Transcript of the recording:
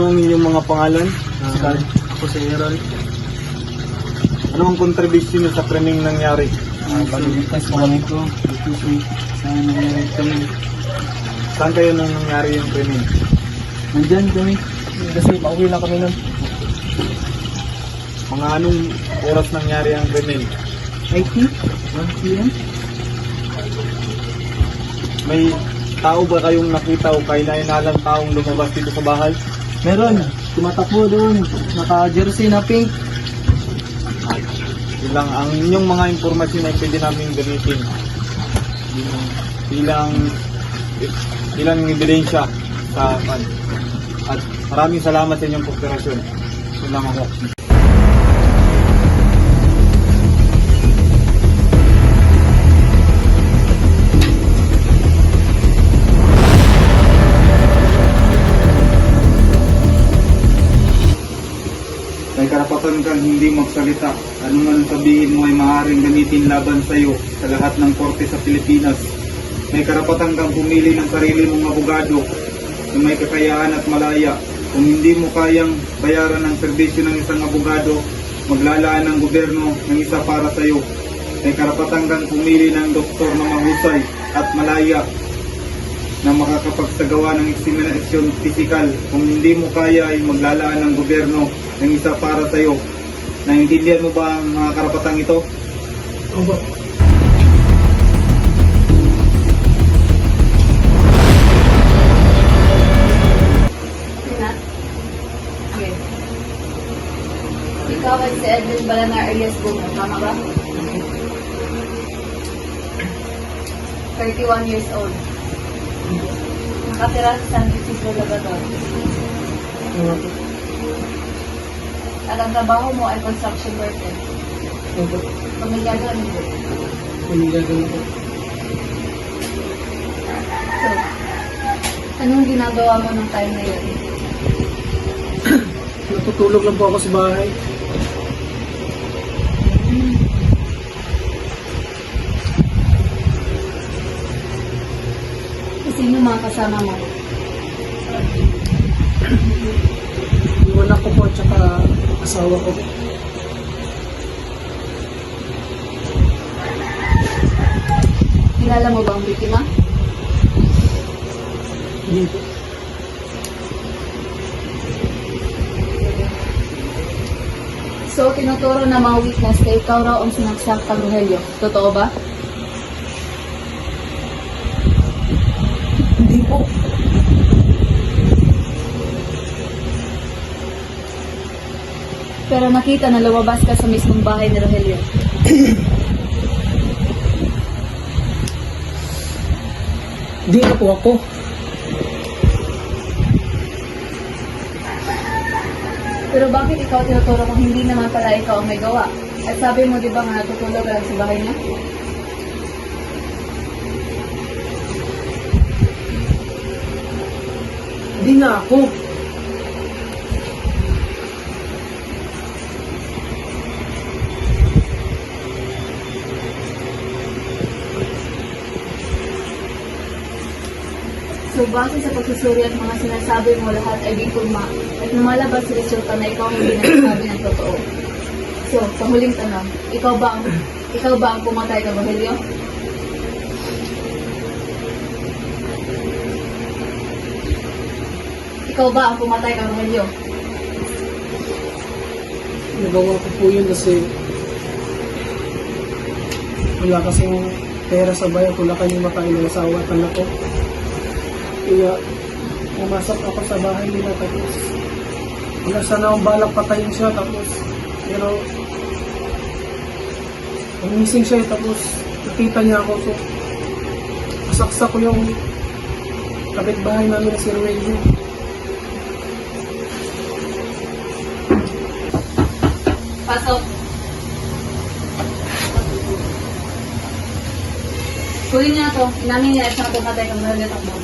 Ano ang inyong mga pangalan? Ako si Errol. Ano ang kontribusyon niyo sa krimeng nangyari? Baligtas mo kami ko. Itusi. Sana nangyari kami. Saan kayo nang nangyari yung krimen? Nandyan kami. Kasi pauwi lang kami nun. Mga anong oras nangyari ang krimen? 80? 1 p.m. May tao ba kayong nakita o kainainalang taong lumabas dito sa bahay? Meron. Tumatakbo doon. Naka-jersey na pink. Ilang ang inyong mga impormasyon ay pwede namin gamitin bilang ebidensya sa at maraming salamat sa inyong kooperasyon. Salamat po. May karapatan kang hindi magsalita. Ano man sabihin mo ay maaaring gamitin laban sa iyo sa lahat ng korte sa Pilipinas. May karapatan kang pumili ng sarili mong abogado na may kakayahan at malaya. Kung hindi mo kayang bayaran ang serbisyo ng isang abogado, maglalaan ng gobyerno ng isa para sa iyo. May karapatan kang pumili ng doktor na mahusay at malaya na makakapagsagawa ng eksaminasyon pisikal. Kung hindi mo kaya ay maglalaan ng gobyerno ng isa para sa iyo. Naintindihan mo ba ang mga karapatang ito? Opo. Okay. Ikaw ay si Edwin Balanar Arias Bunga, tama ba? 31 years old. Nakatira sa San Francisco, Labrador. At ang trabaho mo ay construction worker. Opo. Pamilyado ang hindi. Pumigagano ko. So, anong ginagawa mo nung time na yun? Natutulog lang po ako sa bahay. Sino mga kasama mo? Yung anak ko po at saka asawa ko. Kilala mo ba ang biktima? Hindi po. So, tinuturo na mga witness na ikaw raw ang sinaksak kang Rogelio. Totoo ba? Hindi po. Pero nakita na lumabas ka sa mismong bahay ni Rogelio. Hindi na po ako. Pero bakit ikaw tinuturo kung hindi naman pala ikaw ang may gawa? At sabi mo, di ba nga natutulog ka lang sa bahay niya? Hindi na ako. So, base sa pagsusuri at mga sinasabi mo, lahat ay di tugma at lumalabas sa resulta na ikaw hindi nagsasabi ng totoo. So, sa huling tanong, ikaw ba ang pumatay kay Rogelio? Ikaw ba ang pumatay kay Rogelio? Nagawa ko po yun kasi wala kasing pera sa bayan. Wala kanyang makain ng asawa at anak ko. Kaya pumasok ako sa bahay nila tapos wala sana akong balak patayin siya tapos pero umising siya tapos nakita niya ako so pasaksak ko yung kapitbahay namin na si Rogelio. Pasok. Kunin niya to. Inamin niya at saka pumatay kang Rogelio at Takbo.